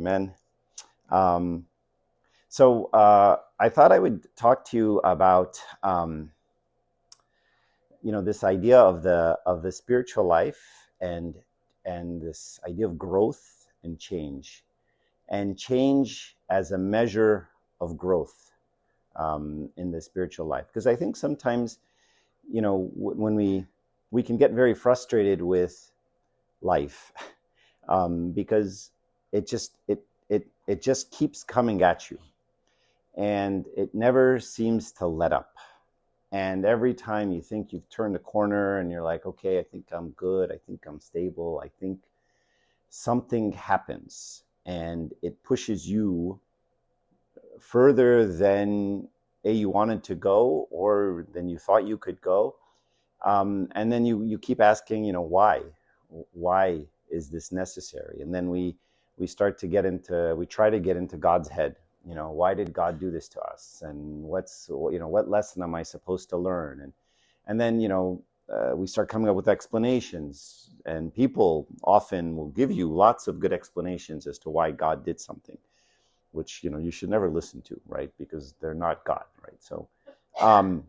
Amen. Um, I thought I would talk to you about this idea of the spiritual life and this idea of growth and change as a measure of growth in the spiritual life. Because I think sometimes when we can get very frustrated with life because it just keeps coming at you, and it never seems to let up. And every time you think you've turned a corner and you're like, okay, I think I'm good, I think I'm stable, I think something happens and it pushes you further than you wanted to go or than you thought you could go. And then you keep asking, why is this necessary? And then we try to get into God's head. Why did God do this to us? And what lesson am I supposed to learn? And then, we start coming up with explanations, and people often will give you lots of good explanations as to why God did something, which, you should never listen to, right? Because they're not God, right? So I'll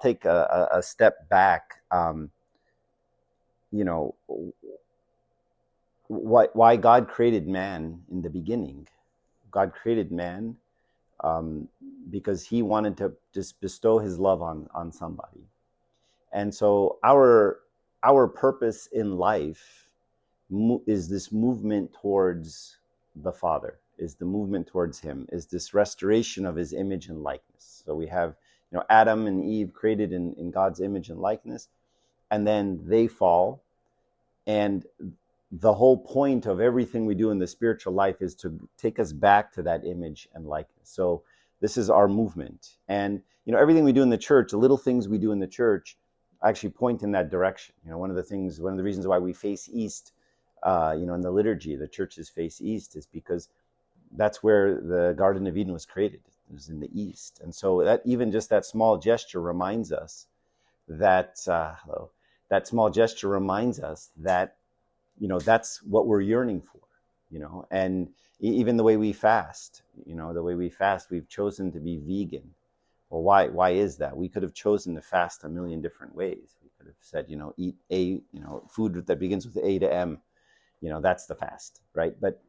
take a step back. Why God created man in the beginning. God created man because he wanted to just bestow his love on somebody. And so our purpose in life is this movement towards the Father, is the movement towards him, is this restoration of his image and likeness. So we have Adam and Eve created in God's image and likeness, and then they fall. And the whole point of everything we do in the spiritual life is to take us back to that image and likeness. So this is our movement. And, everything we do in the church, the little things we do in the church actually point in that direction. One of the reasons why we face east, in the liturgy, the churches face east, is because that's where the Garden of Eden was created. It was in the east. And so that even just that small gesture reminds us that, that's what we're yearning for, and even the way we fast, we've chosen to be vegan. Well, why is that? We could have chosen to fast a million different ways. We could have said, eat food that begins with A to M, that's the fast, right? But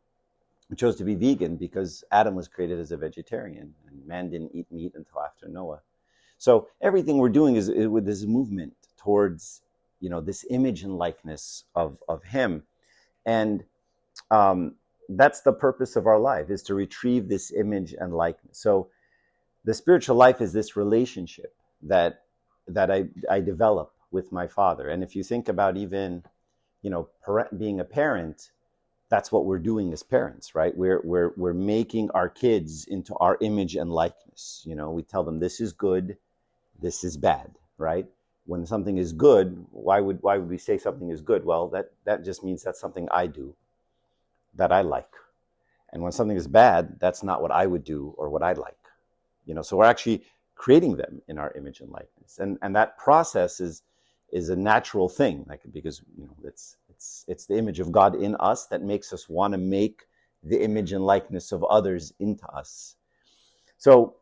we chose to be vegan because Adam was created as a vegetarian and man didn't eat meat until after Noah. So everything we're doing is with this movement towards this image and likeness of him. And that's the purpose of our life, is to retrieve this image and likeness. So the spiritual life is this relationship that I develop with my Father. And if you think about even, being a parent, that's what we're doing as parents, right? We're making our kids into our image and likeness. We tell them this is good, this is bad, right? When something is good, why would we say something is good? Well, that just means that's something I do that I like. And when something is bad, that's not what I would do or what I like. So we're actually creating them in our image and likeness. And that process is a natural thing, because it's the image of God in us that makes us want to make the image and likeness of others into us. So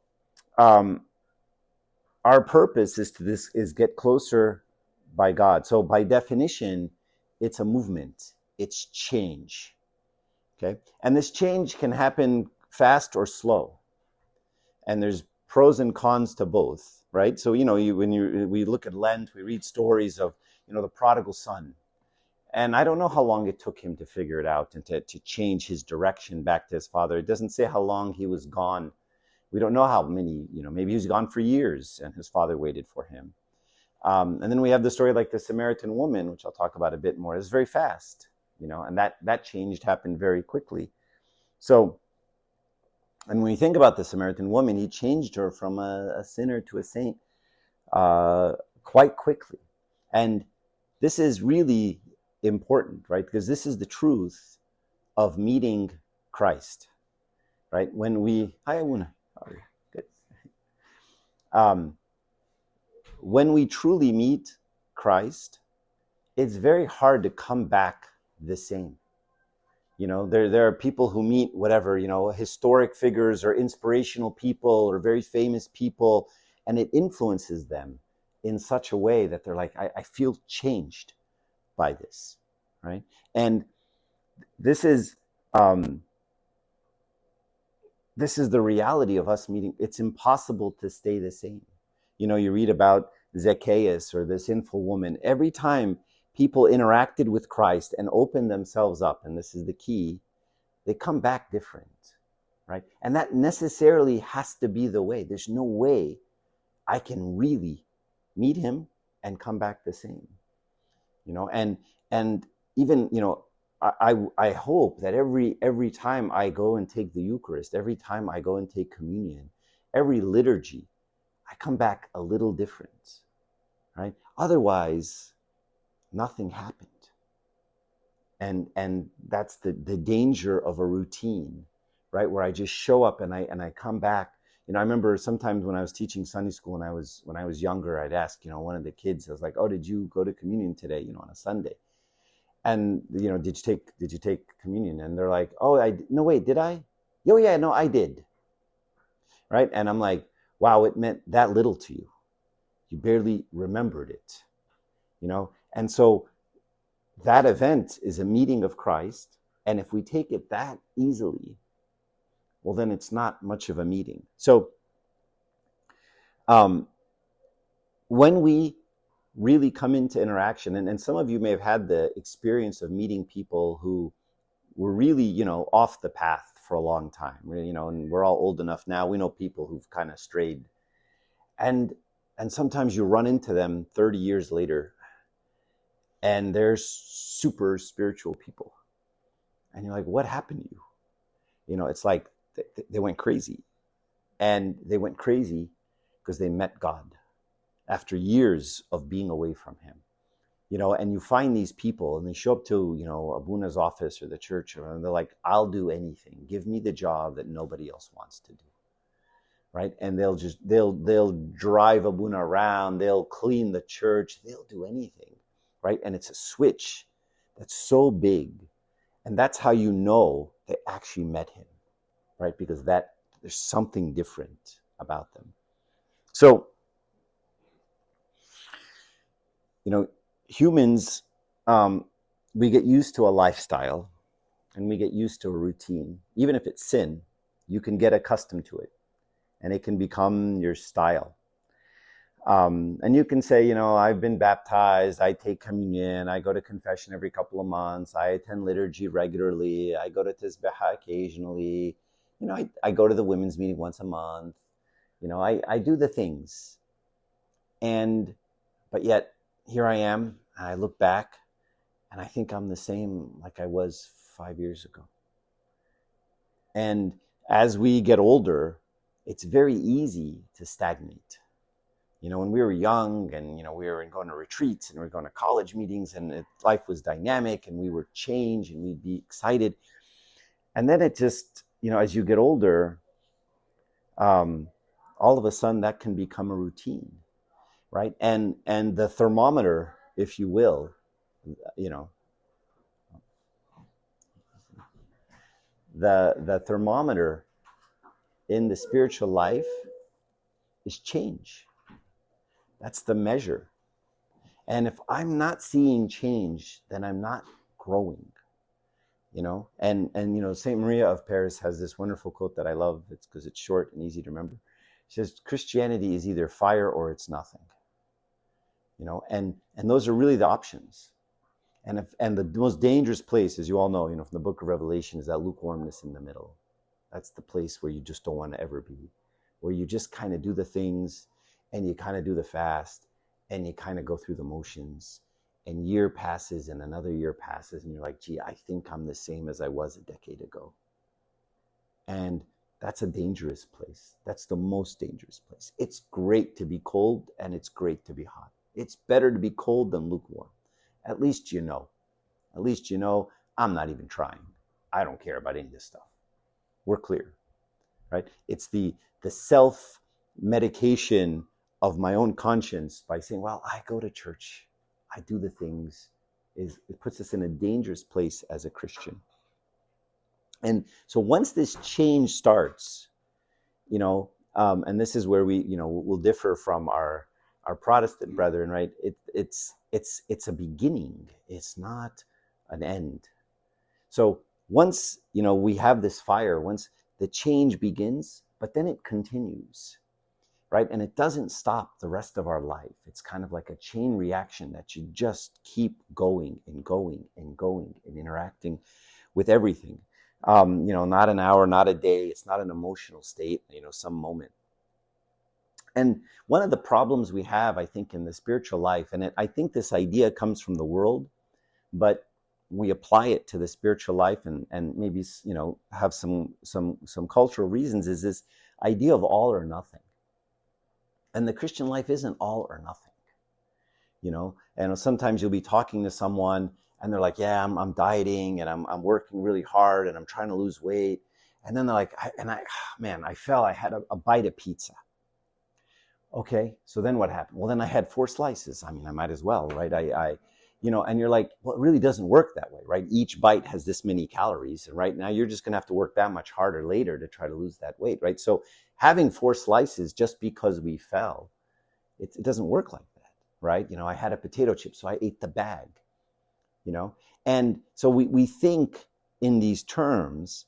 our purpose is get closer by God. So by definition, it's a movement. It's change. Okay? And this change can happen fast or slow. And there's pros and cons to both, right? So, we look at Lent, we read stories of, the prodigal son. And I don't know how long it took him to figure it out and to change his direction back to his father. It doesn't say how long he was gone. We don't know how many, maybe he was gone for years and his father waited for him. And then we have the story like the Samaritan woman, which I'll talk about a bit more. It's very fast, and that change happened very quickly. So, and when you think about the Samaritan woman, he changed her from a sinner to a saint quite quickly. And this is really important, right? Because this is the truth of meeting Christ, right? When we... Hi, Awuna. Good. When we truly meet Christ, it's very hard to come back the same. You know, there are people who meet whatever, you know, historic figures or inspirational people or very famous people, and it influences them in such a way that they're like, I feel changed by this, right? And this is the reality of us meeting. It's impossible to stay the same. You know, you read about Zacchaeus or the sinful woman. Every time people interacted with Christ and opened themselves up, and this is the key, they come back different, right? And that necessarily has to be the way. There's no way I can really meet him and come back the same, you know. And even, you know, I hope that every time I go and take the Eucharist, every time I go and take communion, every liturgy, I come back a little different, right? Otherwise, nothing happened. And that's the danger of a routine, right? Where I just show up and I come back. You know, I remember sometimes when I was teaching Sunday school when I was younger, I'd ask, you know, one of the kids, I was like, "Oh, did you go to communion today, you know, on a Sunday?" And, you know, did you take communion? And they're like, "Oh, no, wait, did I? Oh, yeah, no, I did." Right? And I'm like, wow, it meant that little to you. You barely remembered it, you know? And so that event is a meeting of Christ. And if we take it that easily, well, then it's not much of a meeting. So when we really come into interaction, and some of you may have had the experience of meeting people who were really, you know, off the path for a long time, you know, and we're all old enough now. We know people who've kind of strayed. And sometimes you run into them 30 years later, and they're super spiritual people. And you're like, what happened to you? You know, it's like they went crazy. And they went crazy because they met God after years of being away from him. You know, and you find these people and they show up to, you know, Abuna's office or the church, and they're like, I'll do anything. Give me the job that nobody else wants to do. Right? And they'll drive Abuna around, they'll clean the church, they'll do anything. Right? And it's a switch that's so big. And that's how you know they actually met him. Right? Because there's something different about them. So, you know, humans, we get used to a lifestyle and we get used to a routine. Even if it's sin, you can get accustomed to it and it can become your style. And you can say, you know, I've been baptized, I take communion, I go to confession every couple of months, I attend liturgy regularly, I go to Tizbeha occasionally, you know, I go to the women's meeting once a month, you know, I do the things. But yet, here I am, and I look back, and I think I'm the same like I was 5 years ago. And as we get older, it's very easy to stagnate. You know, when we were young and, you know, we were going to retreats and we were going to college meetings and life was dynamic and we were change and we'd be excited. And then it just, you know, as you get older, all of a sudden that can become a routine, right? And the thermometer, if you will, you know, the thermometer in the spiritual life is change. That's the measure. And if I'm not seeing change, then I'm not growing, you know? And you know, Saint Maria of Paris has this wonderful quote that I love. It's because it's short and easy to remember. She says, Christianity is either fire or it's nothing, you know? And those are really the options. And the most dangerous place, as you all know, you know, from the book of Revelation, is that lukewarmness in the middle. That's the place where you just don't want to ever be, where you just kind of do the things and you kind of do the fast and you kind of go through the motions, and year passes and another year passes and you're like, gee, I think I'm the same as I was a decade ago. And that's a dangerous place. That's the most dangerous place. It's great to be cold and it's great to be hot. It's better to be cold than lukewarm. At least you know. At least you know, I'm not even trying. I don't care about any of this stuff. We're clear, right? It's the self-medication of my own conscience by saying, well, I go to church, I do the things, it puts us in a dangerous place as a Christian. And so once this change starts, and this is where we, will differ from our Protestant brethren, right? It's a beginning. It's not an end. So once, we have this fire, once the change begins, but then it continues, right? And it doesn't stop the rest of our life. It's kind of like a chain reaction that you just keep going and going and going and interacting with everything. Not an hour, not a day. It's not an emotional state, some moment. And one of the problems we have, I think, in the spiritual life, and I think this idea comes from the world, but we apply it to the spiritual life and maybe, have some cultural reasons, is this idea of all or nothing. And the Christian life isn't all or nothing, and sometimes you'll be talking to someone and they're like, yeah, I'm dieting and I'm working really hard and I'm trying to lose weight. And then they're like, I fell, I had a bite of pizza. Okay, so then what happened? Well, then I had 4 slices. I might as well, right? And you're like, well, it really doesn't work that way, right? Each bite has this many calories, and right now you're just gonna have to work that much harder later to try to lose that weight, right? So having 4 slices just because we fell, it doesn't work like that, right? I had a potato chip, so I ate the bag, And so we think in these terms,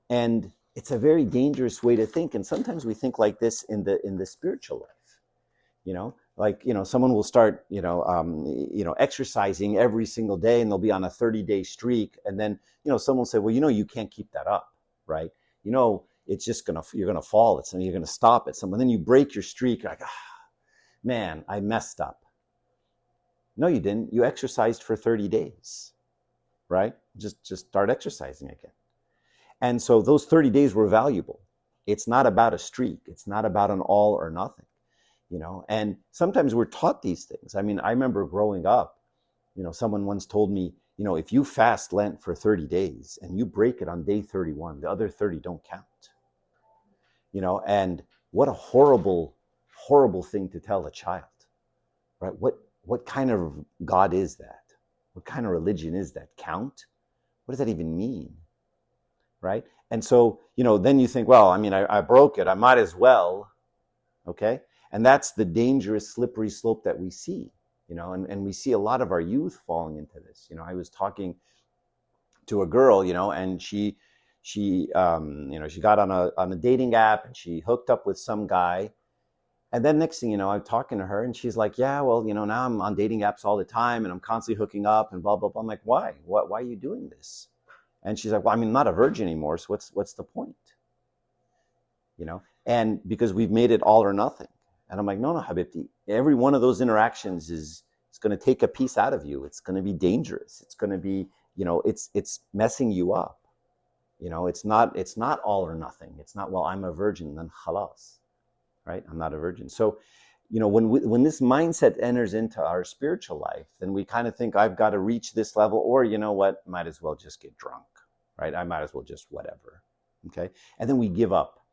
and it's a very dangerous way to think. And sometimes we think like this in the spiritual life. Someone will start, exercising every single day and they'll be on a 30-day streak. And then, someone will say, well, you can't keep that up, right? It's just you're going to fall at something. You're going to stop at something. Then you break your streak. You're like, man, I messed up. No, you didn't. You exercised for 30 days, right? Just start exercising again. And so those 30 days were valuable. It's not about a streak. It's not about an all or nothing. And sometimes we're taught these things. I remember growing up, someone once told me, if you fast Lent for 30 days and you break it on day 31, the other 30 don't count. And what a horrible, horrible thing to tell a child, right? What kind of God is that? What kind of religion is that? Count? What does that even mean? Right? And so, then you think, well, I broke it. I might as well. Okay? And that's the dangerous, slippery slope that we see, and we see a lot of our youth falling into this. I was talking to a girl, and she got on a dating app and she hooked up with some guy. And then next thing I'm talking to her and she's like, yeah, well, now I'm on dating apps all the time and I'm constantly hooking up and blah, blah, blah. I'm like, why? Why are you doing this? And she's like, well, I'm not a virgin anymore. So what's the point? And because we've made it all or nothing. And I'm like, no, Habibti, every one of those interactions is going to take a piece out of you. It's going to be dangerous. It's going to be, it's messing you up. It's not all or nothing. It's not, well, I'm a virgin, then khalas, right? I'm not a virgin. So, when this mindset enters into our spiritual life, then we kind of think I've got to reach this level, or might as well just get drunk, right? I might as well just whatever. Okay. And then we give up.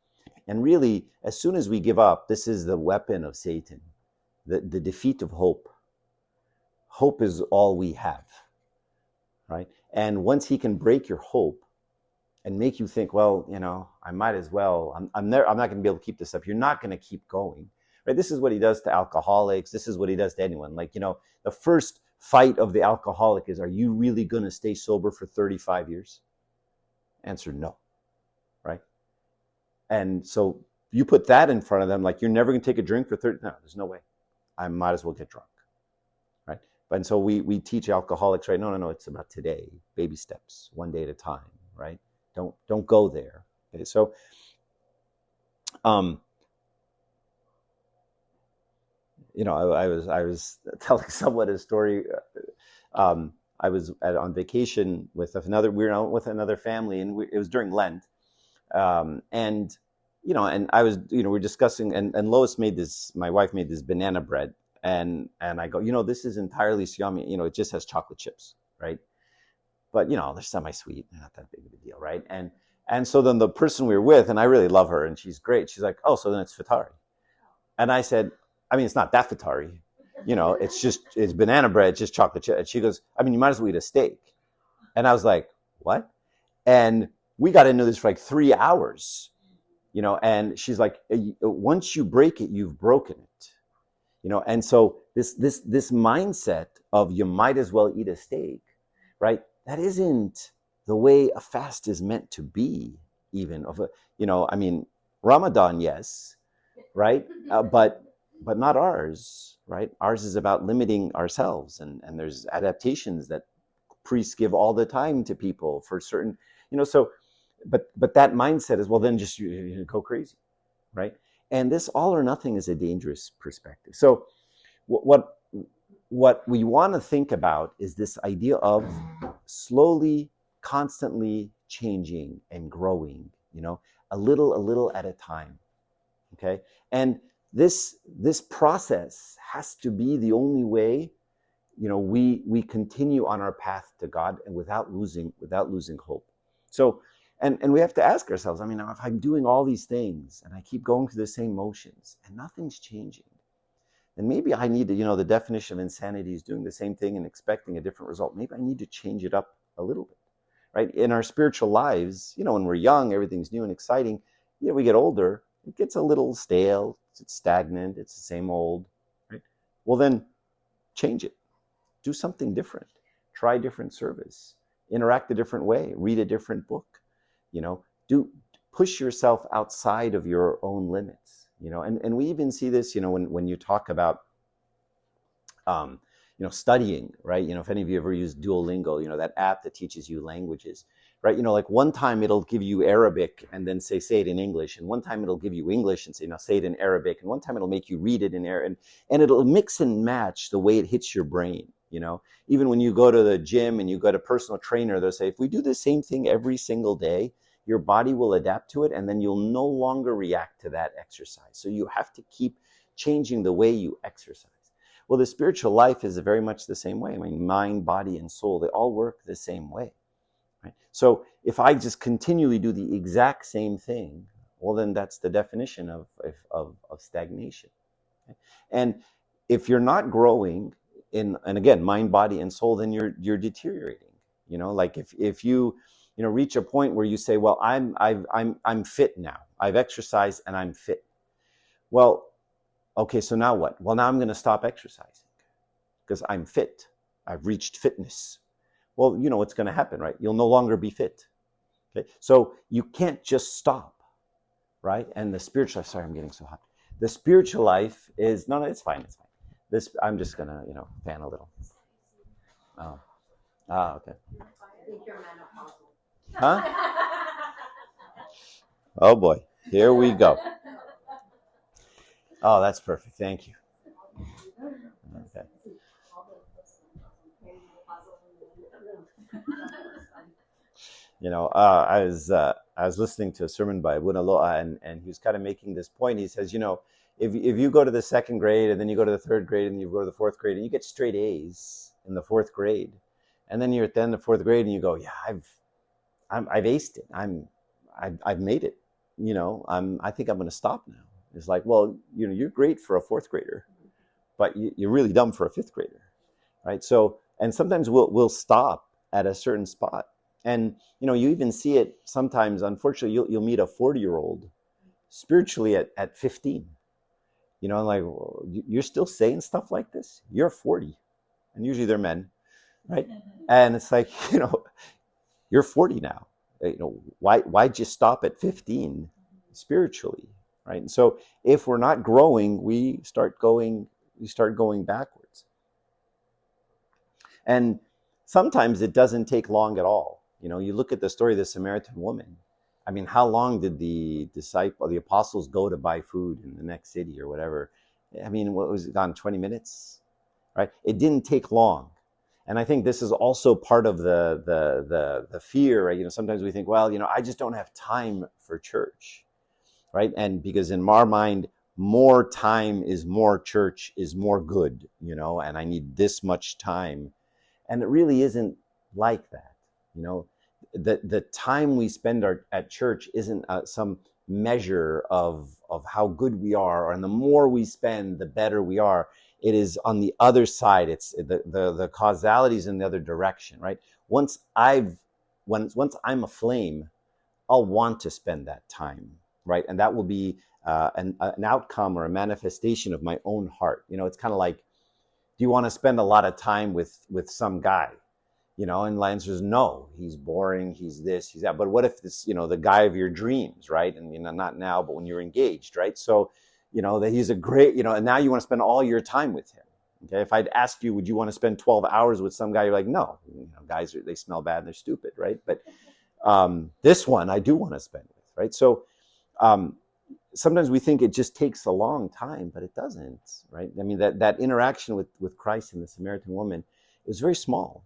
And really, as soon as we give up, this is the weapon of Satan, the defeat of hope. Hope is all we have, right? And once he can break your hope and make you think, well, I might as well, I'm not going to be able to keep this up. You're not going to keep going, right? This is what he does to alcoholics. This is what he does to anyone. The first fight of the alcoholic is, are you really going to stay sober for 35 years? Answer, no. And so you put that in front of them, like, you're never going to take a drink for 30. No, there's no way. I might as well get drunk, right? And so we teach alcoholics, right? No, it's about today, baby steps, one day at a time, right? Don't go there. Okay, so, I was telling someone a story. I was on vacation with another family, and it was during Lent. And I was, we're discussing, and Lois my wife made this banana bread, and I go, this is entirely yummy. It just has chocolate chips, right? But, they're semi-sweet, not that big of a deal, right? And so then the person we were with, and I really love her, and she's great. She's like, oh, so then it's Fatari. And I said, it's not that Fatari. It's banana bread, it's just chocolate chip. And she goes, you might as well eat a steak. And I was like, what? And We got into this for like 3 hours, and she's like, once you break it, you've broken it, and so this mindset of you might as well eat a steak, right? That isn't the way a fast is meant to be, even of a, I mean, Ramadan, yes, right? But not ours, right? Ours is about limiting ourselves, and there's adaptations that priests give all the time to people for certain, so, but that mindset is, well, then just you go crazy, right? And this all or nothing is a dangerous perspective. So what we want to think about is this idea of slowly, constantly changing and growing, a little at a time. Okay, and this process has to be the only way, we continue on our path to God, and without losing hope. So, and we have to ask ourselves, I mean, if I'm doing all these things and I keep going through the same motions and nothing's changing, then maybe I need to, the definition of insanity is doing the same thing and expecting a different result. Maybe I need to change it up a little bit, right? In our spiritual lives, when we're young, everything's new and exciting. We get older, it gets a little stale, it's stagnant, it's the same old, right? Well, then change it. Do something different. Try different service. Interact a different way. Read a different book. Push yourself outside of your own limits. And we even see this, when you talk about, studying, right? If any of you ever used Duolingo, that app that teaches you languages, right? Like one time it'll give you Arabic and then say it in English, and one time it'll give you English and say, now say it in Arabic, and one time it'll make you read it in Arabic, and it'll mix and match the way it hits your brain. Even when you go to the gym and you go to personal trainer, they'll say, if we do the same thing every single day, your body will adapt to it, and then you'll no longer react to that exercise. So you have to keep changing the way you exercise. Well, the spiritual life is very much the same way. I mean, mind, body, and soul, they all work the same way. Right? So if I just continually do the exact same thing, well, then that's the definition of stagnation. Okay? And if you're not growing and again, mind, body, and soul, then you're deteriorating. Like if you reach a point where you say, well, I'm fit now. I've exercised and I'm fit. Well, okay, so now what? Well, now I'm going to stop exercising because I'm fit. I've reached fitness. Well, what's going to happen, right? You'll no longer be fit. Okay, so you can't just stop, right? And the spiritual life, sorry, I'm getting so hot. The spiritual life is, no, it's fine. I'm just going to, fan a little. Oh. Okay. I think you're menopausal. Huh? Oh boy, here we go. Oh, that's perfect. Thank you. Okay. I was listening to a sermon by Abuna Loa, and he was kind of making this point. He says, if you go to the second grade and then you go to the third grade and you go to the fourth grade and you get straight A's in the fourth grade, and then you're at the end of fourth grade and you go, yeah, I've aced it. I've made it. I think I'm going to stop now. It's like, well, you're great for a fourth grader, but you're really dumb for a fifth grader, right? So, and sometimes we'll stop at a certain spot, and you even see it sometimes. Unfortunately, you'll meet a 40-year-old spiritually at 15. Like, well, you're still saying stuff like this. You're 40, and usually they're men, right? And it's like, you're 40 now. Why'd you stop at 15 spiritually, right? And so if we're not growing, we start going backwards. And sometimes it doesn't take long at all. You look at the story of the Samaritan woman. I mean, how long did the apostles go to buy food in the next city or whatever? I mean, what was it, gone 20 minutes, right? It didn't take long. And I think this is also part of the fear, right? Sometimes we think, well, I just don't have time for church, right? And because in our mind, more time is more church is more good, and I need this much time. And it really isn't like that, The time we spend at church isn't some measure of how good we are, and the more we spend, the better we are. It is on the other side. It's the causality is in the other direction, right? Once I'm aflame, I'll want to spend that time, right? And that will be an outcome or a manifestation of my own heart. It's kind of like, do you want to spend a lot of time with some guy? And the answer is no. He's boring. He's this. He's that. But what if this, the guy of your dreams, right? And not now, but when you're engaged, right? So, that he's a great, and now you want to spend all your time with him. Okay. If I'd ask you, would you want to spend 12 hours with some guy? You're like, no. Guys they smell bad and they're stupid, right? But this one I do want to spend with, right? So sometimes we think it just takes a long time, but it doesn't, right? I mean, that interaction with Christ and the Samaritan woman is very small,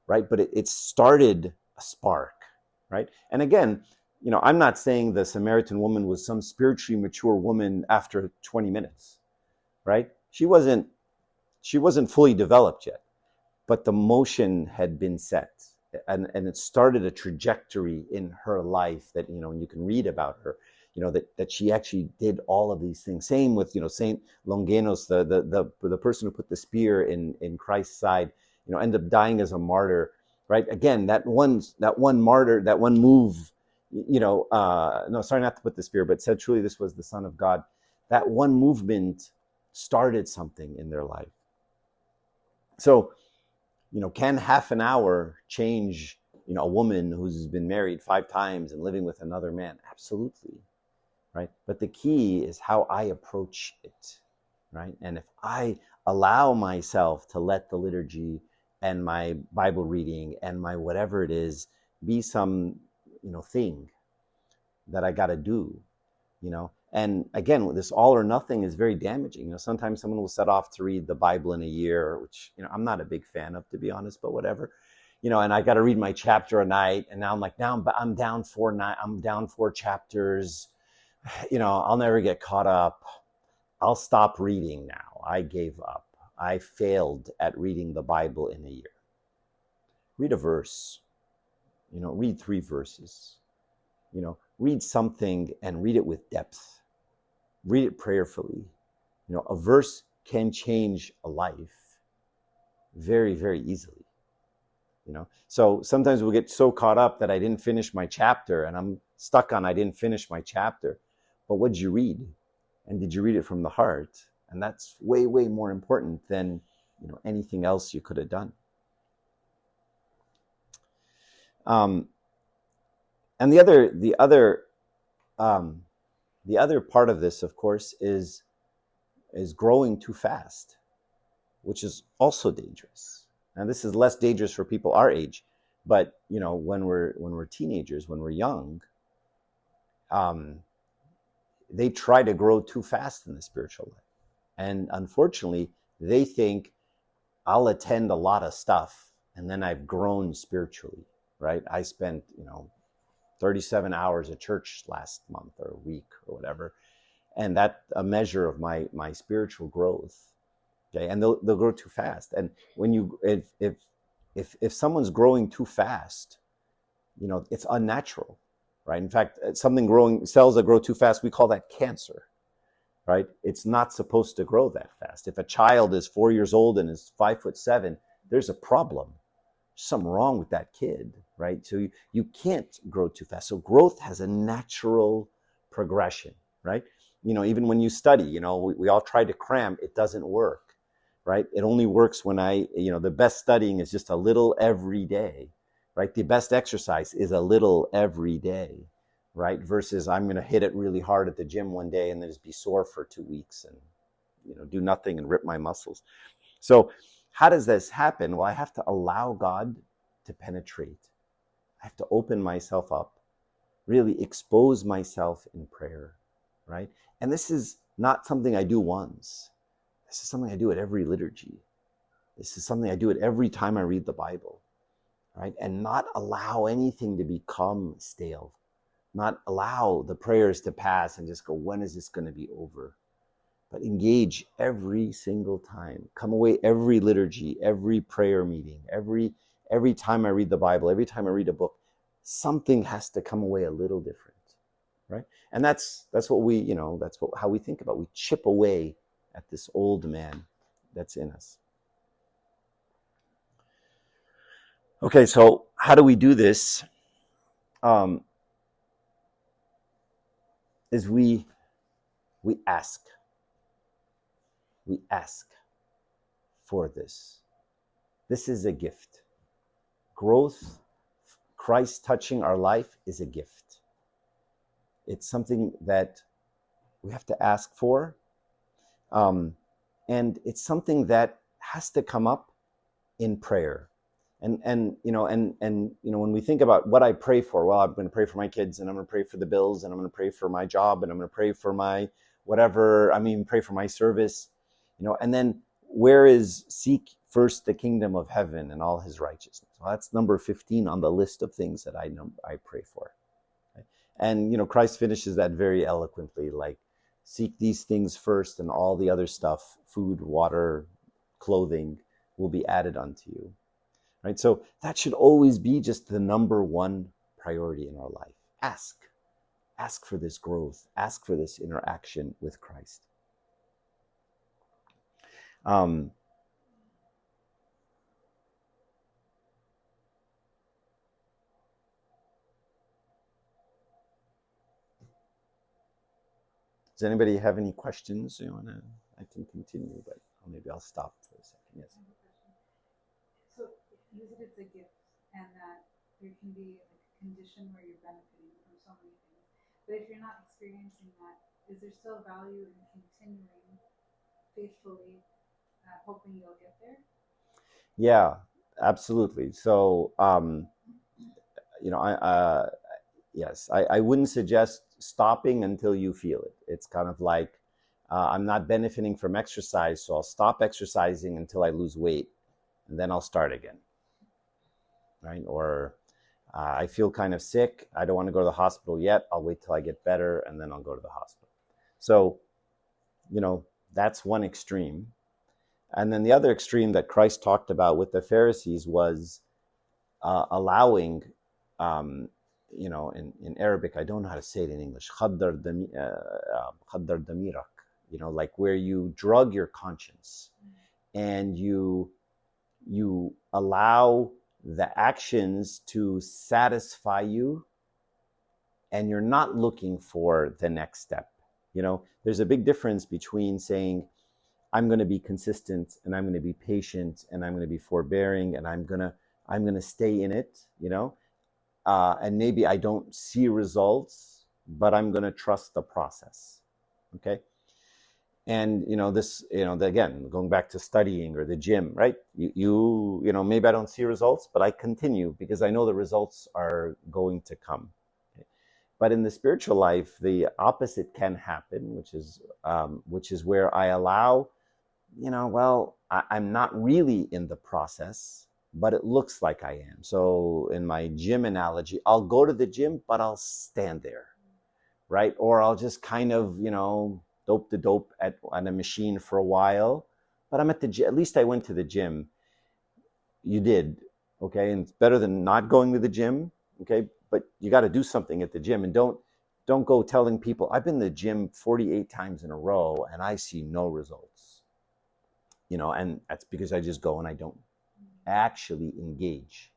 right? But it started a spark, right? And again, I'm not saying the Samaritan woman was some spiritually mature woman after 20 minutes, right? She wasn't fully developed yet, but the motion had been set, and it started a trajectory in her life that, and you can read about her, that she actually did all of these things. Same with, Saint Longinos, the person who put the spear in Christ's side, ended up dying as a martyr, right? Again, that one martyr, that one move, no, sorry, not to put the spear, but said truly this was the Son of God. That one movement started something in their life. So, can half an hour change, a woman who's been married 5 times and living with another man? Absolutely, right? But the key is how I approach it, right? And if I allow myself to let the liturgy and my Bible reading and my whatever it is be some, thing that I got to do, And again, this all or nothing is very damaging. Sometimes someone will set off to read the Bible in a year, which, I'm not a big fan of, to be honest, but whatever. And I got to read my chapter a night. And now I'm like, now I'm down 4 chapters. I'll never get caught up. I'll stop reading now. I gave up. I failed at reading the Bible in a year. Read a verse. Read 3 verses. Read something and read it with depth. Read it prayerfully. A verse can change a life very, very easily. So sometimes we'll get so caught up that I didn't finish my chapter, and I'm stuck on I didn't finish my chapter. But what did you read? And did you read it from the heart? And that's way, way more important than anything else you could have done. And the other part of this, of course, is growing too fast, which is also dangerous. Now, this is less dangerous for people our age, but when we're teenagers, when we're young, they try to grow too fast in the spiritual life, and unfortunately, they think I'll attend a lot of stuff and then I've grown spiritually, right? I spent 37 hours at church last month or week or whatever, and that's a measure of my spiritual growth. Okay, and they'll grow too fast. And when if someone's growing too fast, it's unnatural, right? In fact, cells that grow too fast, we call that cancer, right? It's not supposed to grow that fast. If a child is 4 years old and is 5'7", there's a problem. There's something wrong with that kid, right? So you can't grow too fast. So growth has a natural progression, right? Even when you study, we all try to cram, it doesn't work, right? It only works when the best studying is just a little every day, right? The best exercise is a little every day, right? Versus I'm going to hit it really hard at the gym one day and then just be sore for 2 weeks and, do nothing and rip my muscles. So how does this happen? Well, I have to allow God to penetrate. I have to open myself up, really expose myself in prayer, right? And this is not something I do once. This is something I do at every liturgy. This is something I do at every time I read the Bible, right? And not allow anything to become stale. Not allow the prayers to pass and just go, when is this going to be over? But engage every single time. Come away every liturgy, every prayer meeting, every time I read the Bible, every time I read a book, something has to come away a little different, right? And that's what we, how we think about it. We chip away at this old man that's in us. Okay, so how do we do this? is we ask. We ask for this. This is a gift. Growth, Christ touching our life, is a gift. It's something that we have to ask for. And it's something that has to come up in prayer. And when we think about what I pray for, well, I'm going to pray for my kids, and I'm going to pray for the bills, and I'm going to pray for my job, and I'm going to pray for my whatever, pray for my service, and then where is seek first the kingdom of heaven and all his righteousness? Well, that's number 15 on the list of things that I pray for. Okay? And, Christ finishes that very eloquently, like, seek these things first, and all the other stuff, food, water, clothing, will be added unto you. Right? So that should always be just the number one priority in our life. Ask for this growth. Ask for this interaction with Christ. Does anybody have any questions? I can continue, but maybe I'll stop for a second. Yes. So you said it's a gift, and that there can be like a condition where you're benefiting from so many things. But if you're not experiencing that, is there still value in continuing faithfully, hoping you'll get there? Yeah, absolutely. So, yes, I wouldn't suggest stopping until you feel it. It's kind of like, I'm not benefiting from exercise, so I'll stop exercising until I lose weight, and then I'll start again. Right? Or I feel kind of sick. I don't want to go to the hospital yet. I'll wait till I get better, and then I'll go to the hospital. So, that's one extreme. And then the other extreme that Christ talked about with the Pharisees was allowing, in Arabic, I don't know how to say it in English, khaddar damirak, like where you drug your conscience and you allow the actions to satisfy you, and you're not looking for the next step. There's a big difference between saying, I'm going to be consistent, and I'm going to be patient, and I'm going to be forbearing, and I'm going to stay in it, and maybe I don't see results, but I'm going to trust the process. Okay. And, again, going back to studying or the gym, right? Maybe I don't see results, but I continue because I know the results are going to come. Okay? But in the spiritual life, the opposite can happen, which is where I allow, I'm not really in the process, but it looks like I am. So in my gym analogy, I'll go to the gym, but I'll stand there, right? Or I'll just kind of, dope the dope at a machine for a while, but I'm at the gym. At least I went to the gym. You did, okay? And it's better than not going to the gym, okay? But you got to do something at the gym, and don't go telling people, I've been to the gym 48 times in a row and I see no results. And that's because I just go and I don't actually engage,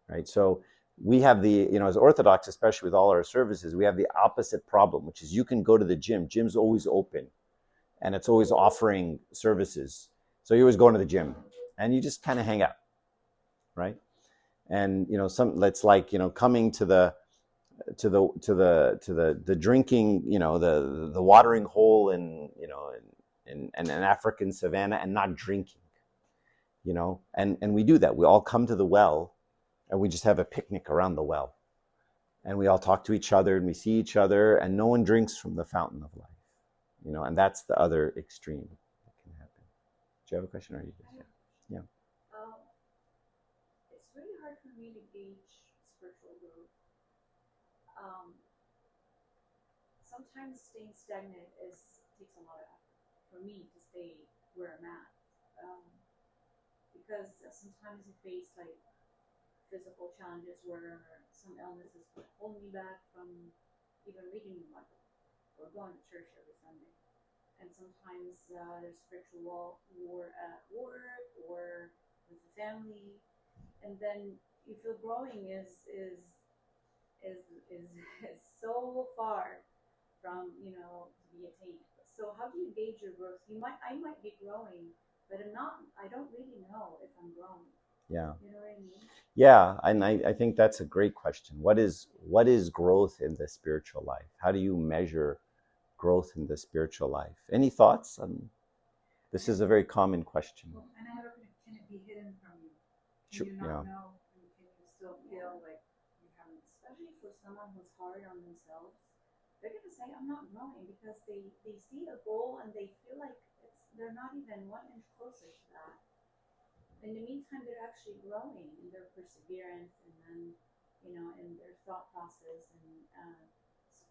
right? So we have as Orthodox, especially with all our services, we have the opposite problem, which is you can go to the gym. Gym's always open, and it's always offering services. So you're always going to the gym, and you just kind of hang out, right? And it's like coming to the drinking, the watering hole in an African savannah and not drinking, and we do that. We all come to the well, and we just have a picnic around the well, and we all talk to each other, and we see each other, and no one drinks from the fountain of life, and that's the other extreme that can happen. Do you have a question, or are you just, yeah? It's really hard for me to gauge spiritual growth. Sometimes staying stagnant takes a lot of effort for me to stay where I'm at, because sometimes you face like physical challenges where some illnesses would hold me back from even reading the Bible or going to church every Sunday. And sometimes there's spiritual war at work or with the family, and then you feel growing is so far from, to be attained. So how do you gauge your growth? I might be growing, but I don't really know if I'm growing. Yeah. You know what I mean? Yeah, and I think that's a great question. What is growth in the spiritual life? How do you measure growth in the spiritual life? Any thoughts on this? Is a very common question. Well, and how can it be hidden from you? Can Sure, you not yeah. know? And can you still feel like you haven't? Especially for someone who's hard on themselves, they're gonna say I'm not growing because they see a goal and they feel like they're not even 1 inch closer to that. In the meantime, they're actually growing in their perseverance and then, in their thought process and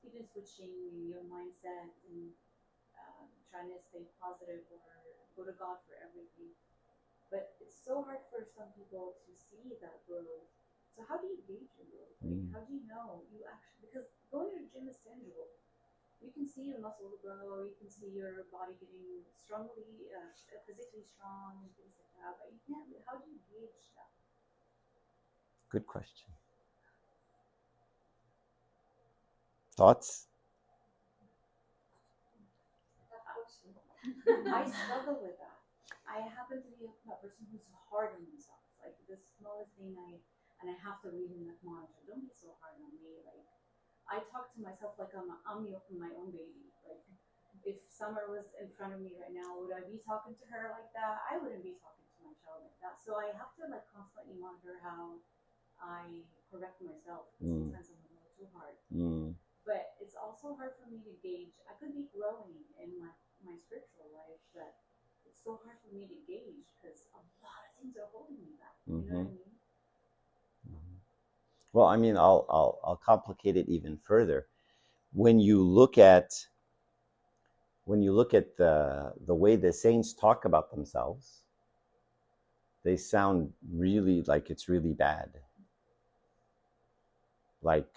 even switching your mindset and trying to stay positive or go to God for everything. But it's so hard for some people to see that growth. So how do you gauge your growth? Like, how do you know you actually, because going to the gym is tangible. You can see your muscles grow, you can see your body getting physically strong, and things like that. But you can't. How do you gauge that? Good question. Thoughts? I struggle with that. I happen to be a person who's hard on themselves. Like the smallest thing, I have to read and monitor. Don't be so hard on me. Like I talk to myself like I'm my own baby. Like if Summer was in front of me right now, would I be talking to her like that? I wouldn't be talking to my child like that. So I have to like constantly monitor how I correct myself. Sometimes I'm a little too hard. But it's also hard for me to gauge. I could be growing in my spiritual life, but it's so hard for me to gauge because a lot of things are holding me back. You know what I mean? Well, I mean, I'll complicate it even further. When you look at the way the saints talk about themselves, they sound really like it's really bad. Like,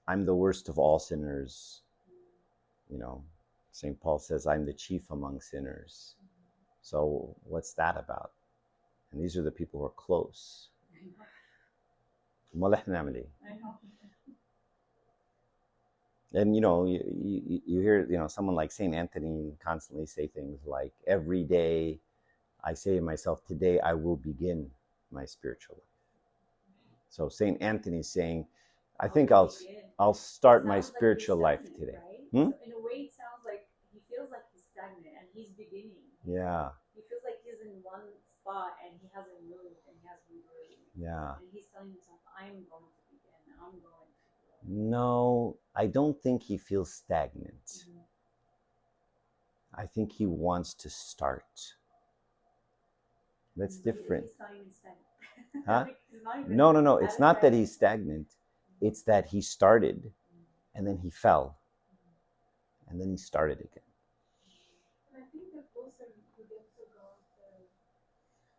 I'm the worst of all sinners. St. Paul says, I'm the chief among sinners. So what's that about? And these are the people who are close. And you hear someone like St. Anthony constantly say things like, every day I say to myself, today I will begin my spiritual life. So St. Anthony's saying, I think I'll start my spiritual life today. Right? So in a way, it sounds like he feels like he's stagnant and he's beginning. Yeah. He feels like he's in one spot and he hasn't moved and he hasn't moved. Yeah. And he's telling himself, I'm going to begin. I'm going to grow. No, I don't think he feels stagnant. I think he wants to start. That's different. He's not even stagnant. Huh? No. It's not that he's stagnant. It's that he started and then he fell and then he started again. And I think the closer you get to God,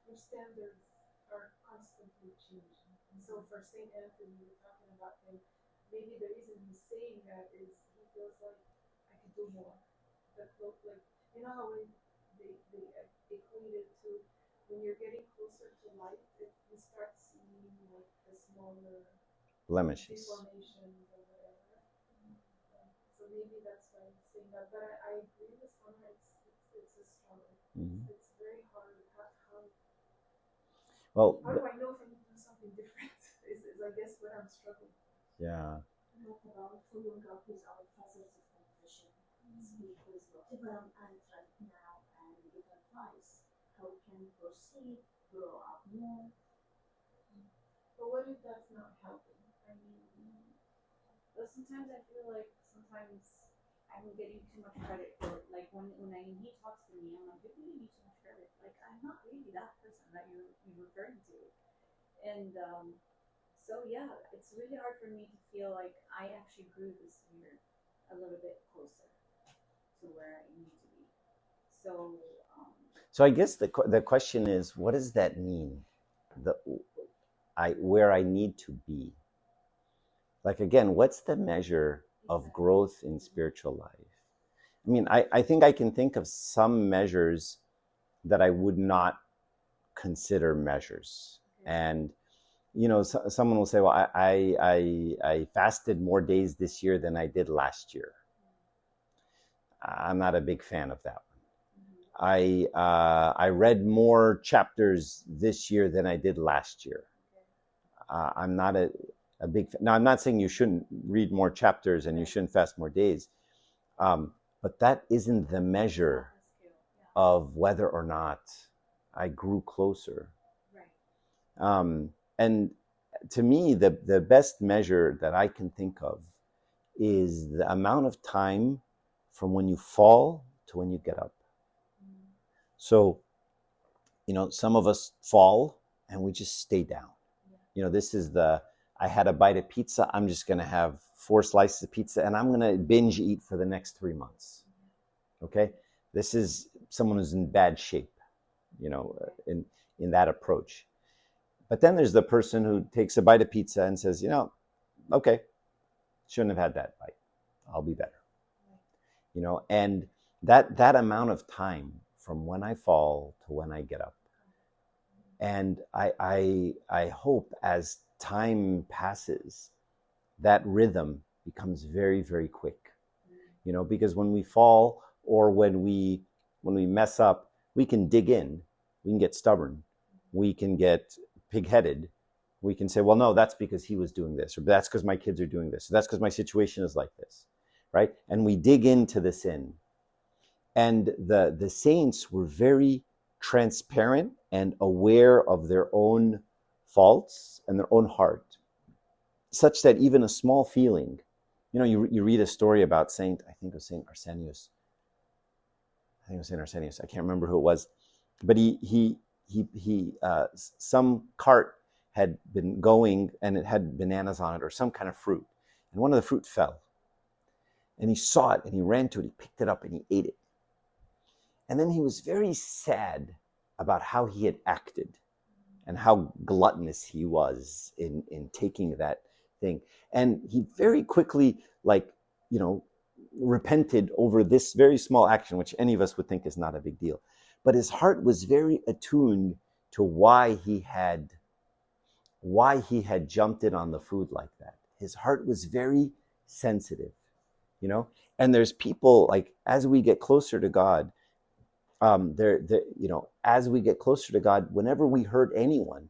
your standards are constantly changing. And so for St. Anthony, we're talking about him, maybe the reason he's saying that is he feels like I could do more. Like, you know how when they equate it to when you're getting closer to light, you start seeing like the smaller blemishes, deformations or whatever. So maybe that's why I'm saying that. But I agree with Summer. It's a struggle. It's very hard. Well, how do I know if I need to do something different? Is I guess what I'm struggling. Yeah. Speak with whatever I'm right now and give advice. How can proceed, grow up more? But what if that's not helping? I mean, well, sometimes I feel like I'm getting too much credit for it. Like when he talks to me, I'm like, you're giving me too much credit. Like I'm not really that person that you're referring to. And so yeah, it's really hard for me to feel like I actually grew this year a little bit closer to where I need to be. So I guess the question is, what does that mean? Where I need to be. Like again, what's the measure of growth in spiritual life? I mean, I think I can think of some measures that I would not consider measures. And someone will say, well, I fasted more days this year than I did last year. I'm not a big fan of that one. I read more chapters this year than I did last year. I'm not a big fan. Now, I'm not saying you shouldn't read more chapters and you shouldn't fast more days, but that isn't the measure of whether or not I grew closer. And to me, the best measure that I can think of is the amount of time from when you fall to when you get up. So, some of us fall and we just stay down. This is I had a bite of pizza, I'm just going to have 4 slices of pizza and I'm going to binge eat for the next 3 months. Okay? This is someone who's in bad shape, in that approach. But then there's the person who takes a bite of pizza and says, okay, shouldn't have had that bite. I'll be better. And that amount of time from when I fall to when I get up. And I hope as time passes, that rhythm becomes very, very quick. Because when we fall or when we mess up, we can dig in, we can get stubborn, we can get pig-headed, we can say, well, no, that's because he was doing this, or that's because my kids are doing this, or that's because my situation is like this, right? And we dig into the sin. And the saints were very transparent and aware of their own faults and their own heart, such that even a small feeling, you read a story about Saint Arsenius. I can't remember who it was, but he some cart had been going and it had bananas on it or some kind of fruit, and one of the fruit fell, and he saw it and he ran to it, he picked it up and he ate it, and then he was very sad about how he had acted and how gluttonous he was in taking that thing, and he very quickly repented over this very small action, which any of us would think is not a big deal. But his heart was very attuned to why he had jumped in on the food like that. His heart was very sensitive, And there's people, as we get closer to God, as we get closer to God, whenever we hurt anyone,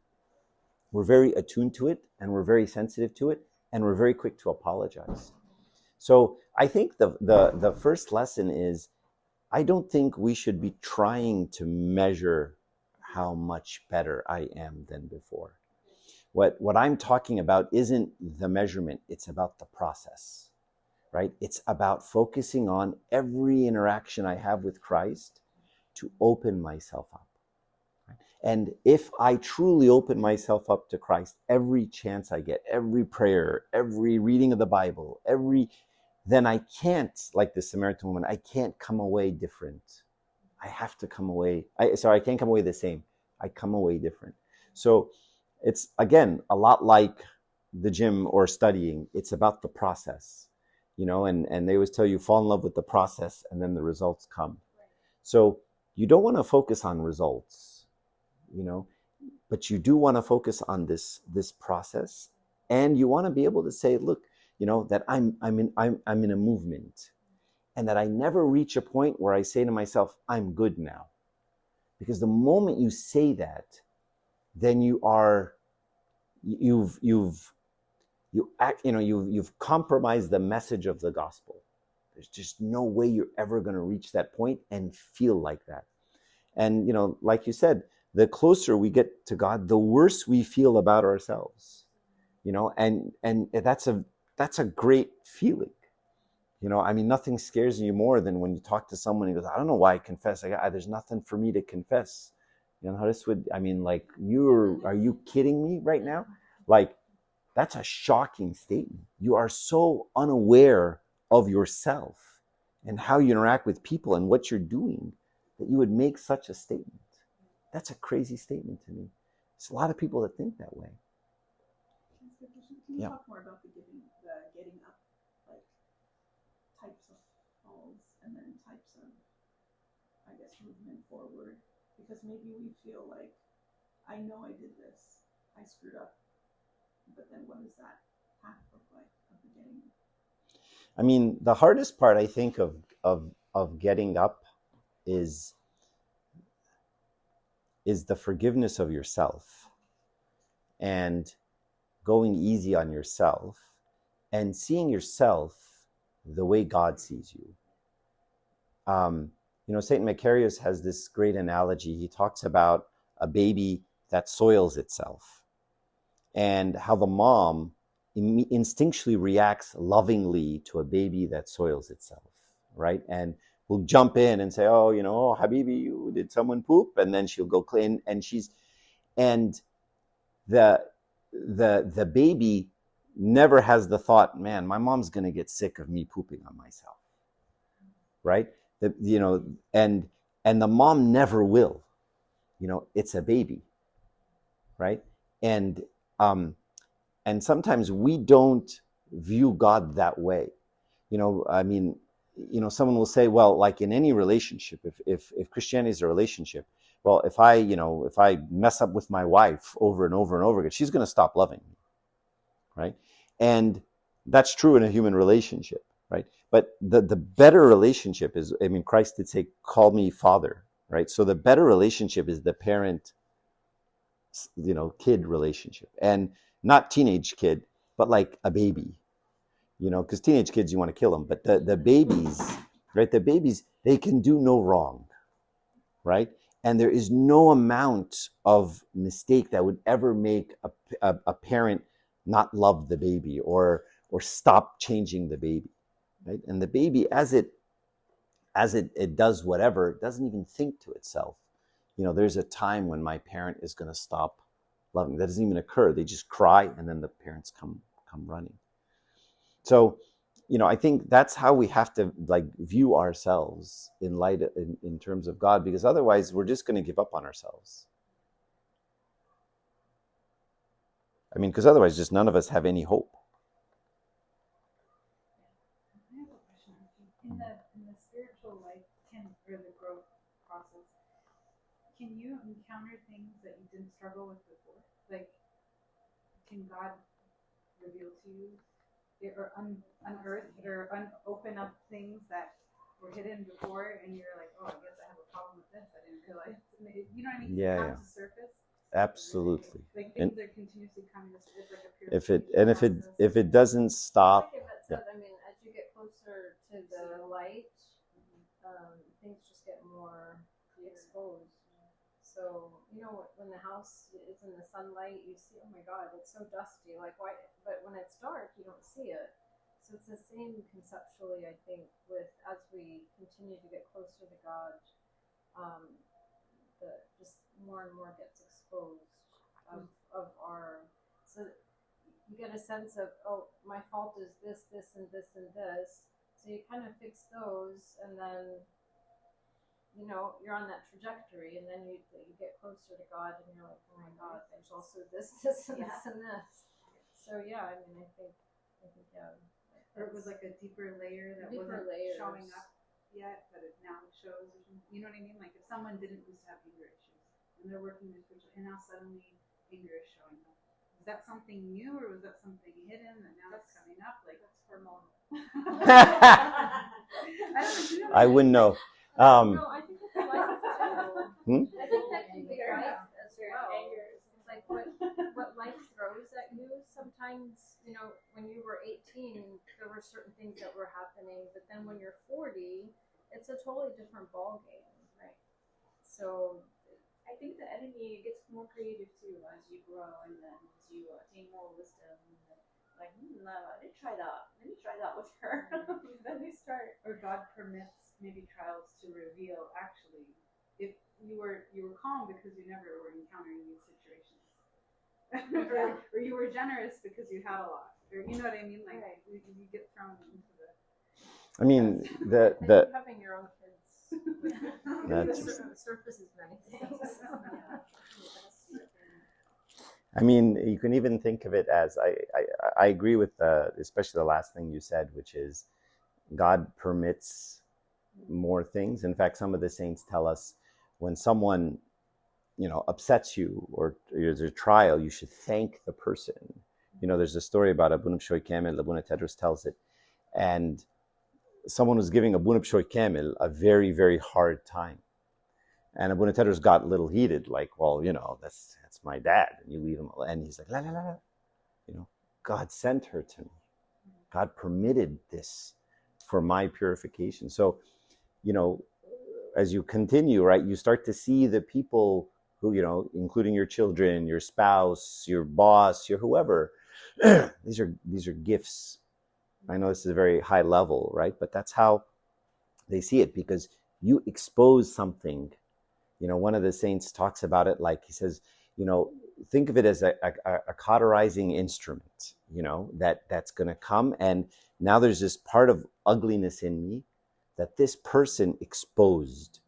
we're very attuned to it and we're very sensitive to it and we're very quick to apologize. So I think the first lesson is, I don't think we should be trying to measure how much better I am than before. What I'm talking about isn't the measurement, it's about the process, right? It's about focusing on every interaction I have with Christ to open myself up. Right? And if I truly open myself up to Christ, every chance I get, every prayer, every reading of the Bible, then I can't, like the Samaritan woman, I can't come away different. I have to come away, I can't come away the same. I come away different. So it's, again, a lot like the gym or studying. It's about the process, and they always tell you, fall in love with the process and then the results come. So you don't want to focus on results, but you do want to focus on this process, and you want to be able to say, look, that I'm in a movement, and that I never reach a point where I say to myself, I'm good now. Because the moment you say that, then you've compromised the message of the gospel. There's just no way you're ever going to reach that point and feel like that. And like you said, the closer we get to God, the worse we feel about ourselves. And that's a great feeling. Nothing scares you more than when you talk to someone and goes, I don't know why I confess. There's nothing for me to confess. How this would, are you kidding me right now? That's a shocking statement. You are so unaware of yourself and how you interact with people and what you're doing that you would make such a statement. That's a crazy statement to me. There's a lot of people that think that way. Can you talk more about the getting up, types of falls and then types of, movement forward? Because maybe we feel like, I know I did this, I screwed up, but then what does that path look like of the getting up? The hardest part, I think, of of getting up is the forgiveness of yourself and going easy on yourself and seeing yourself the way God sees you. St. Macarius has this great analogy. He talks about a baby that soils itself and how the mom instinctually reacts lovingly to a baby that soils itself, right? And will jump in and say, oh, Habibi, did someone poop? And then she'll go clean, and the baby never has the thought, man, my mom's going to get sick of me pooping on myself, right? And the mom never will. It's a baby, right? And sometimes we don't view God that way. Someone will say, well, like in any relationship, if Christianity is a relationship, well, if I mess up with my wife over and over and over again, she's going to stop loving me, right? And that's true in a human relationship, right? But the better relationship is, Christ did say, call me Father, right? So the better relationship is the parent, kid relationship, and not teenage kid, but like a baby, because teenage kids, you want to kill them, but the babies, right? The babies, they can do no wrong, right? And there is no amount of mistake that would ever make a parent not love the baby or stop changing the baby, right? And the baby, as it does whatever, it doesn't even think to itself. There's a time when my parent is going to stop loving. That doesn't even occur. They just cry, and then the parents come running. So, I think that's how we have to view ourselves in light in terms of God, because otherwise we're just going to give up on ourselves. Because otherwise just none of us have any hope. I have a question. In the spiritual life, or the growth process, can you encounter things that you didn't struggle with before? Like, can God reveal to you or unearth or open up things that were hidden before, and you're like, oh, I guess I have a problem with this. I didn't realize. You know what I mean? Yeah, Come to surface. Absolutely. Like things are continuously coming. It's like a if it doesn't stop. Like said, as you get closer to the light, things just get more exposed. So, when the house is in the sunlight, you see, oh my God, it's so dusty. Like, why? But when it's dark, you don't see it. So it's the same conceptually, I think, with as we continue to get closer to God, just more and more gets exposed of our. So you get a sense of, oh, my fault is this, this, and this, and this. So you kind of fix those, and then you're on that trajectory, and then you get closer to God, and you're like, oh my God, there's also this, this, and this, and this. So yeah, I think yeah. Or it was like a deeper layer that wasn't showing up yet, but it now shows. You know what I mean? Like if someone didn't used to have anger issues, and they're working with spiritual, and now suddenly anger is showing up. Is that something new, or was that something hidden that now it's coming up? Like that's hormonal. I wouldn't know. No, I think it's life too. I think that can be life as well. It's like what life throws at you. Sometimes, when you were 18, there were certain things that were happening, but then when you're 40, it's a totally different ball game, right? So I think the enemy gets more creative too as you grow and then as you attain more wisdom. Like, no, I didn't try that. Let me try that with her. Then they start. Or God permits maybe trials to reveal actually if you were calm because you never were encountering these situations, or you were generous because you had a lot, or you know what I mean? Like right. you get thrown into the. Having your own kids. The surface is many things. You can even think of it as I agree with especially the last thing you said, which is God permits more things. In fact, some of the saints tell us when someone upsets you or there's a trial, you should thank the person. There's a story about Abuna Shoy Kamel, Abuna Tedros tells it, and someone was giving Abuna Bishoy Kamil a very, very hard time. And Abuna Tedros got a little heated, like, well, you know, that's my dad, and you leave him. And he's like, la, la, la, la. You know, God sent her to me. God permitted this for my purification. So, you know, as you continue, right, you start to see the people who, you know, including your children, your spouse, your boss, your whoever, these are gifts. I know this is a very high level, right? But that's how they see it, because you expose something. You know, one of the saints talks about it like, he says, you know, think of it as a cauterizing instrument, you know, that's going to come. And now there's this part of ugliness in me that this person exposed,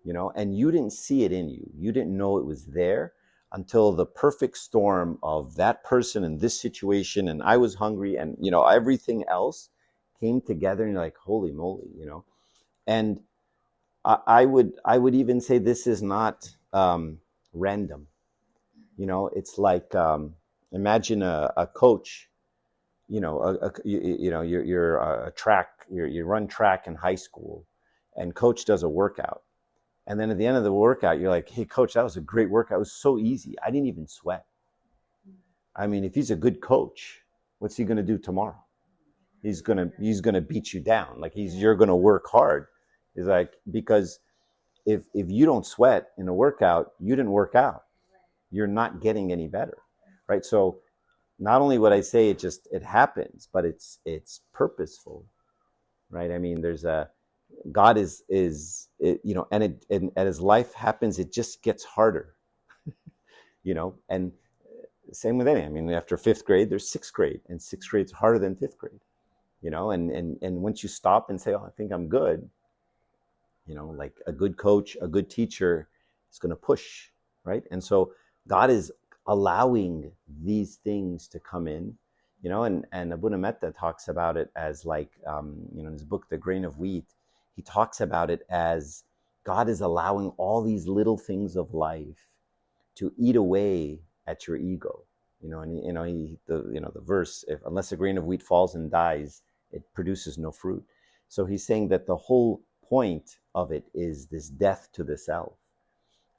you know, and you didn't see it in you. You didn't know it was there until the perfect storm of that person and this situation, and I was hungry, and, you know, everything else came together, and you're like, holy moly, you know. And I would even say this is not random. You know, it's like, imagine a coach, you know, you know, you're a track, you run track in high school, and coach does a workout. And then at the end of the workout, you're like, hey, coach, that was a great workout. It was so easy. I didn't even sweat. I mean, if he's a good coach, what's he going to do tomorrow? He's going to beat you down. Like, you're going to work hard. It's like, because if you don't sweat in a workout, you didn't work out. You're not getting any better, right? So not only would I say it happens, but it's purposeful, right? I mean, there's God is you know, and as life happens, it just gets harder, you know. And same with anything. I mean, after fifth grade, there's sixth grade, and sixth grade's harder than fifth grade, you know. And once you stop and say, oh, I think I'm good, you know, like a good coach, a good teacher is going to push, right? And so God is allowing these things to come in, you know. And Abuna Metta talks about it as like, you know, in his book, The Grain of Wheat, he talks about it as God is allowing all these little things of life to eat away at your ego, you know. And you know, the verse, unless a grain of wheat falls and dies, it produces no fruit. So he's saying that the whole point of it is this death to the self.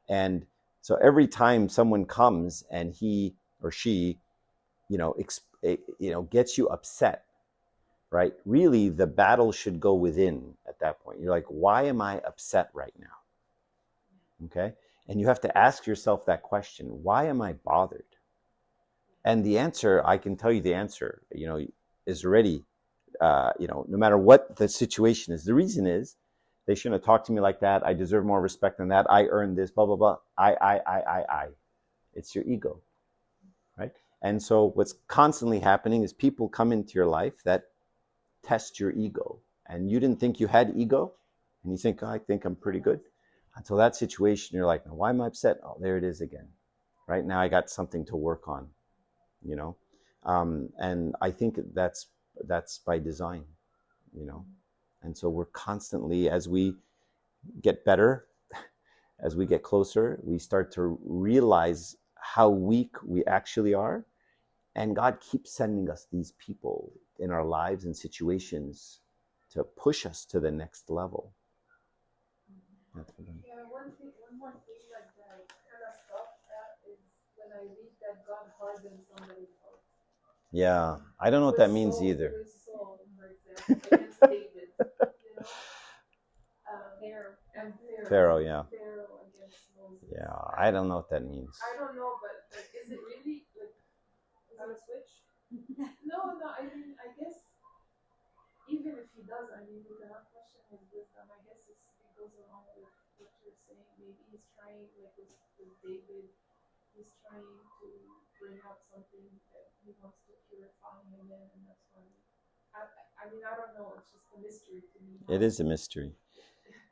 And so every time someone comes and he or she, you know, gets you upset, right? Really, the battle should go within at that point. You're like, why am I upset right now? Okay? And you have to ask yourself that question. Why am I bothered? And the answer, I can tell you the answer, you know, is already, you know, no matter what the situation is. The reason is, they shouldn't have talked to me like that. I deserve more respect than that. I earned this, blah, blah, blah. I. It's your ego, right? And so what's constantly happening is people come into your life that test your ego. And you didn't think you had ego. And you think, oh, I think I'm pretty good. Until that situation, you're like, why am I upset? Oh, there it is again. Right now I got something to work on, you know? And I think that's by design, you know? And so we're constantly, as we get better, as we get closer, we start to realize how weak we actually are. And God keeps sending us these people in our lives and situations to push us to the next level. Yeah, one more thing like that kind of stops that is when I read that God hardened somebody's heart. Yeah, I don't know what that means either. With Saul, for example, against David, you know. Pharaoh, yeah. Pharaoh against Moses. Yeah, I don't know what that means. I don't know, but like, is it really like, is it a switch? No, I mean, I guess even if he does, I mean, we cannot question his wisdom. I guess it goes along with what you're saying. Maybe he's trying, like with David, he's trying to bring out something that he wants to purify him in, and that's why. I mean, I don't know. It's just a mystery to me. It is a mystery.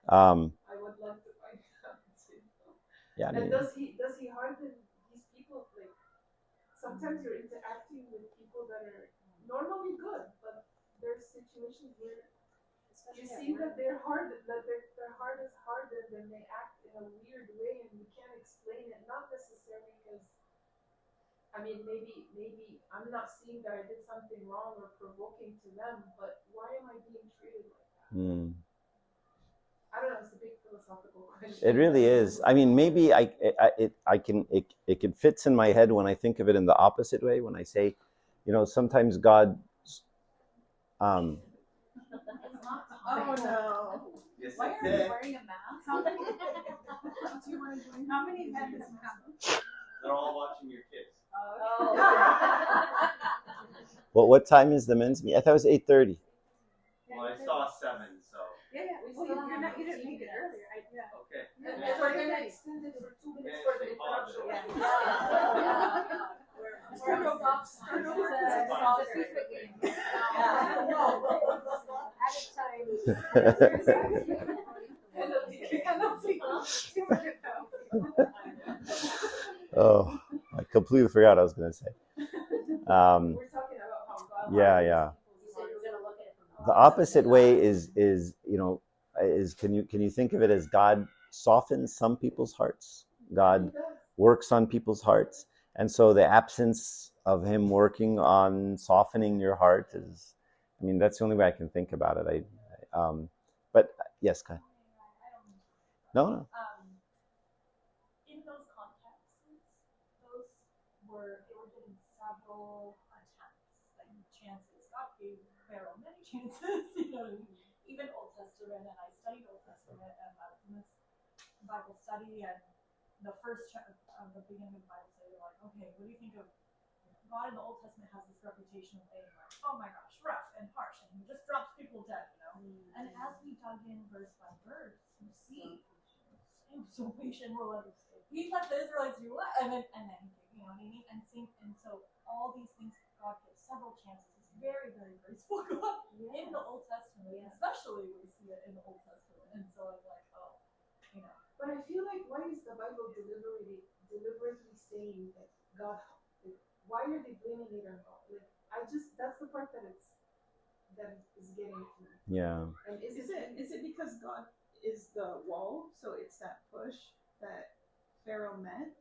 I would love to find out. Yeah, I mean, and does he harden these people? Like, sometimes you're interacting with people that are normally good, but there's situations where you see that their heart is hardened and they act in a weird way, and you can't explain it. Not necessarily because, I mean, maybe I'm not seeing that I did something wrong or provoking to them, but why am I being treated like that? Mm. I don't know. It's a big philosophical question. It really is. I mean, maybe it fits in my head when I think of it in the opposite way. When I say, sometimes God, It's not. Oh no. yes, Why are you wearing a mask? How many? Do you want to join? How many men does he have? They're all watching your kids. Oh. Well, what time is the men's meeting? I thought it was 8:30. Yeah, Well, I saw 7, so Yeah. We Well, still you have didn't 15 make it minutes. earlier. Yeah. okay. And we're gonna extend it for 2 minutes for the interruption. Start over. Start over. It's a Soccer. FIFA game. Oh, I completely forgot what I was going to say. We're talking about how God. Yeah. You said you were gonna look at it from The opposite way is can you think of it as God softens some people's hearts? God works on people's hearts, and so the absence of Him working on softening your heart is, that's the only way I can think about it. But yes, go ahead. No. In those contexts, they were given several attempts, like chances. God gave Pharaoh many chances, even Old Testament, and I studied Old Testament, and I was in this Bible study, and the the beginning of the Bible study, they're like, okay, what do you think of God in the Old Testament has this reputation of being like, oh my gosh, rough and harsh, and he just drops people dead, And as we dug in verse by verse, you see, so patient, we're like, he let the Israelites do what? And then you know what I mean? And so all these things, God gives several chances. He's very, very graceful God in the Old Testament, especially we see it in the Old Testament. And so I'm like, But I feel like, why is the Bible deliberately saying that God? Why are they blaming it on God? That's the part that is getting to me. Yeah. And Is it because God is the wall, so it's that push that Pharaoh met,